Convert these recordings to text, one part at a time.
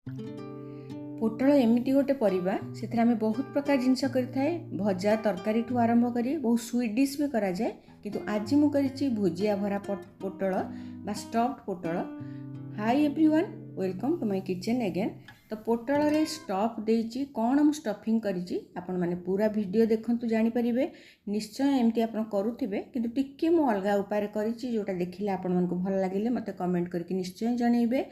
पोटल एमती गोटे परिबा से आम बहुत प्रकार जिनस करें भजा तरकारी ठू आरंभ कर बहुत स्वीट डिश भी करा जाए किंतु आज मुझे भुजिया भरा पोटल बा स्टफ्ड पोटल। Hi everyone, welcome to my kitchen again. तो पोटल रे स्टफ देइची कौन हम स्टफिंग करिची आपण माने पूरा वीडियो देखंतु जानि परिबे। निश्चय एमती आपण करूथिबे किंतु टिके मु अलगा उपाय करिची जोटा देखिले आपण मन को भल लागिले मते कमेंट करके निश्चय जणैबे।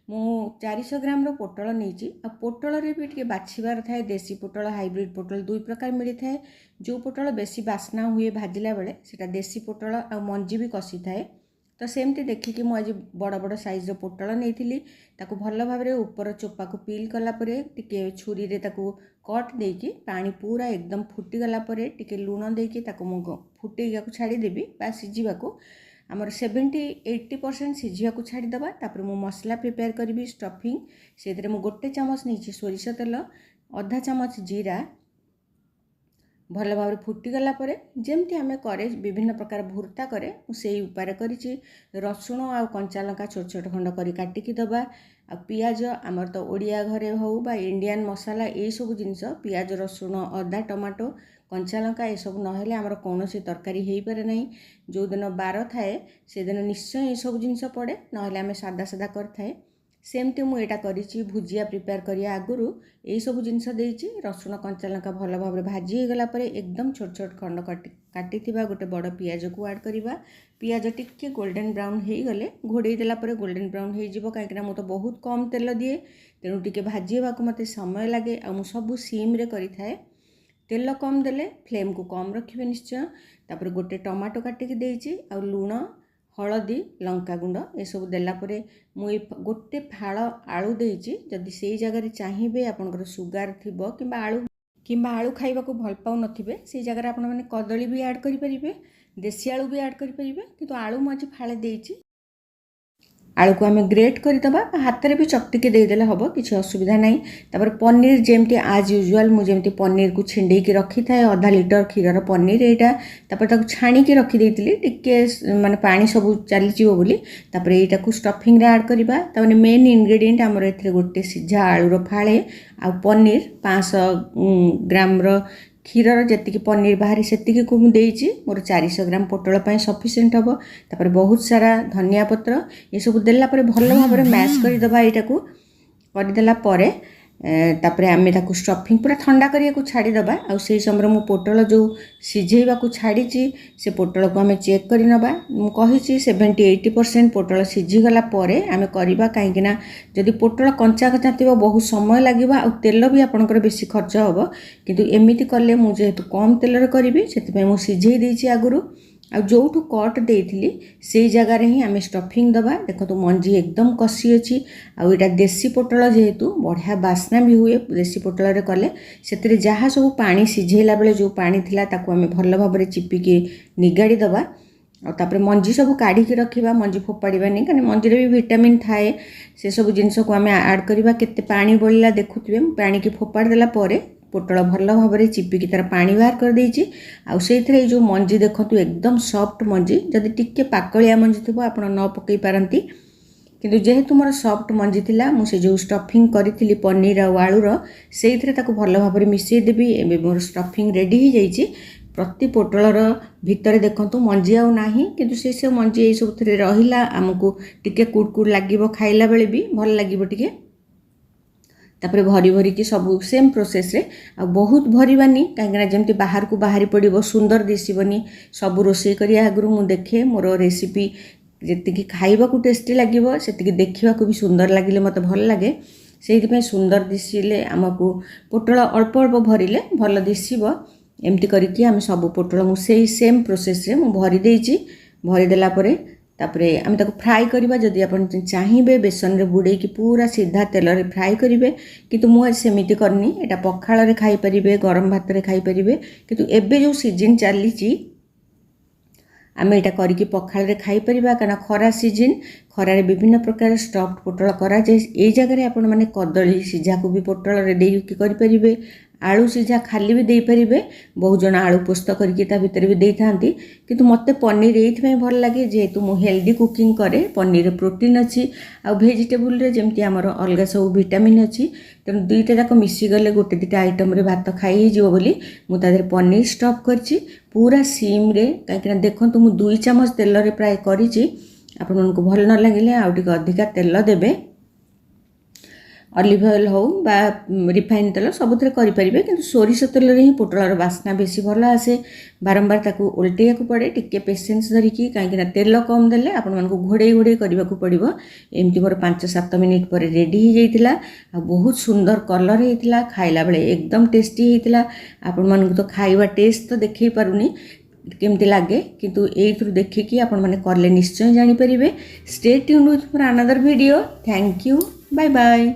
मु 400 ग्राम रो पोटल नहीं आ पोटल रे भी टे बाछिबार थाए देसी पोटल हाइब्रिड पोटल दुई प्रकार मिली थाए। जो पोटल बेसी बास्ना हुए भाजिला बेले सेटा देसी पोटल आ मंजी भी कसी थाए। तो सेमती देखिकी मु आज बड़ बड़ साइज रो पोटल नहीं ताकू भल भाव में ऊपर चोपा को पील कला परे टिके छुरी रे ताकू कट देकी पानी पूरा एकदम फुटी गला परे टिके लूण देकी ताकू मु फुटेगा को छाड़ी देबी बा सिझिबाकू आमर 70-80% सिझिया छाड़ीदे। तापर मु मसला प्रिपेयर करी स्टफिंग से गोटे चामच नहीं सोरिष तेल अधा चामच जीरा भल भाव फुटीगला जमती आम करे विभिन्न प्रकार भुर्ता करे से उपाय करी रसुण आ कंचा लंका छोट छोट खंड कर काटिकी दबा आ पियाज आमर तो ओडिया घरे हो बा इंडियन मसाला ये सब जिनस पियाज रसुण अदा टमाटो कंचा लंका ये सब नहेले आमर कौन सी तरकारी हो पारे ना। जो दिन बार थाए से दिन निश्चय ये सब जिनस पड़े नहेले आम सादा सादा करथाए। सेमती मुझे करी भुजिया प्रिपेयर करिया आगुरु यही सब जिनस देइछि रसुण कंचा लंका भल भाव भाजी हो गला एकदम छोट छोट खंड काटी गोटे बड़ पियाज को ऐड करवा। पियाज टिके गोल्डन ब्राउन हो गले घोड़े देला गोल्डन ब्राउन हो कहीं मुझे बहुत कम तेल दिए तेणु टिके भाजी होगा मत समय लगे आ सब सीम्रे करें। तेल कम देले फ्लेम को कम रखिए निश्चय। तापर गोटे टमाटो काटिकी देइछि आ लूण हलदी लंका गुंड ये सब देलापर मुझे गोटे फाड़ आलू देइछि। जदि से जगह चाहिए आपंकर सुगार थी कि आलू खाइबा को भल पाऊ नथिबे से जगह आपण माने कदली भी ऐड करि परिबे देसी आलू भी ऐड करि परिबे किंतु आलू मु आज फाळे देइछि। आलू को आम ग्रेट करदे हाथ में भी चकटिके देदेले हम किसी असुविधा ना। तापर पनीर जमती आज यूजुआल मुझे पनीर को छिंडे की रखी थाए आधा लीटर क्षीर पनीर यहाँ तापर छाणिकी रखी टिके माने पानी सब चली बोली तापर यहाँ को स्टफिंग ऐड करवा। तापर मेन इंग्रेडिएंट आमर ए गोटे सीझा आलूर फाळे आ पनीर 500 ग्राम क्षीर जी पनीर बाहरी से को मुझे मोर 400 ग्राम पोटल सफिसीयंट हम। तापर बहुत सारा धनिया पत्र ये सब देला भल भाव में मैश करदे यहाँ करदेला तापर आम स्टफिंग पूरा ठंडा करिया छाड़ीदे आ समय मु पोटल जो सिझेवा छाड़ी से पोटल को आम चेक कर नवा। मुझे 70-80% पोटल सिझीगला आम करवा कहीं जदि पोटल कंचा कंचा थी बहुत समय लगे आ तेल भी आपंकर बेसी खर्च हम किंतु एमती कले मुझे कम तेल करी से सिझे देती आगुरी आ जो कट देती से जगार ही आम स्टफिंग दबा। देखो मंजी एकदम कसी अच्छी आईटा देसी पोटल जेहेतु बढ़िया बास्ना भी हुए देसी पोटल कले से जहाँ सब पानी सिझेला बेले जो पानी थिला ताकू आम भल भाव में चिपिकी निगाड़ी दबा। और मंजी सब काढ़ी रखा मंजी फोपाड़ानी कहीं मंजी भी विटामिन थाए से सब जिनस को आम ऐड करवा। केते पानी बळिला देखुथिबे पानी की फोपाड़ देला पोटल भल भाव में चिपिकी तार पानी बाहर कर देइछि आ सेइथरे जो मंजी देखंतु एकदम सॉफ्ट मंजी जदि टिके पाकलिया मंजी थिबो आपण न पकई पारंती किंतु जेहेतु मोर सॉफ्ट मंजी थिला मुझे जो स्टफिंग करी पनीर आ आलूर सेइथरे ताकू भल भाव में मिसई देबी। एबे मोर स्टफिंग रेडी हो जाइछि। प्रति पोटलर भितर देखंतु मंजी आउ नाही किंतु से सब मंजी ये सब थरे रहिला आमको टिके कुड़कुड़ लागिबो खाइला बेले भी भल लागिबो टिके। तापर भरी भरी की सब सेम प्रोसेस रे आ बहुत भरवानी कहीं जमी बाहर को बाहरी पड़ो सुंदर दिशबनी। सब रोषे करिया आगु मु देखे मोर रेसिपी जी खाइबा को टेस्टी लगे से देखा भी सुंदर लगे मत भल लगे से सुंदर दिशिले आमको पोटल अल्प अल्प भरिले भल दिशब। एमती करके आम सब पोटल मुझे सेम प्रोसेस रे मु भरी देइछि। भरीदेला तापरे आम ताको फ्राए करवा जदि आप चाहिए बेसन रे बुड़े की पूरा सीधा तेल रे फ्राए करेंगे किंतु मुझे सेमिति करनी एटा पखाल रे खाई परिबे गरम भात रे खाई परिबे किंतु एबे जो सीजन चली आम यहाँ करके पखाल रे खाई परिबा कारण खरा सीजन खरारे विभिन्न प्रकार स्टफ्ड पोटल करा जाए। ये जगह आपण माने कदली सीझा को भी पोटल रे देकी करि परिबे आलू सीझा खाली भी दे पारे बहुत जन आलू पोस्त करके ता भितर भी दे थांती किंतु मते पनीर एइथि भल लगे जेहेतु मु हेल्दी कुकिंग करे पनीर प्रोटीन अच्छी आ वेजिटेबल रे जेमती हमर अलगा सब विटामिन अच्छी तेणु दुईटा जाक मिसीगले गोटे दुटा आइटम रे भात खाई हो बोली मु ता देहरे पनीर स्टफ करछि पूरा सीम रे कहीं देखो मु 2 चामच तेल रे प्राय करिछि आपण मानकु भल न लागिले आ टिके अधिका तेल देबे ऑलिव ऑयल हो बा रिफाइन तेल सबुथिरे करेंगे कि सोरिष तेल ही पोटलर बास्ना बेसी भल आसे बारंबार ताकू उल्टेया को पड़े टिके पेसेंस धरिकी कहीं तेल कम देले आपण मानकु घोड़े घोड़े करने को पड़ो एमती मोर 5-7 मिनिट पर रेडी हो जाइतिला आ बहुत सुंदर कलर होइतिला खाइला बेले एकदम टेस्टी होइतिला आपण मानकु तो खाइबा टेस्ट तो देखै पारुनी केमती लगे किंतु एइथुरु देखिकी आपण माने करले निश्चय जानि परिबे stay tuned with for another video thank you bye bye.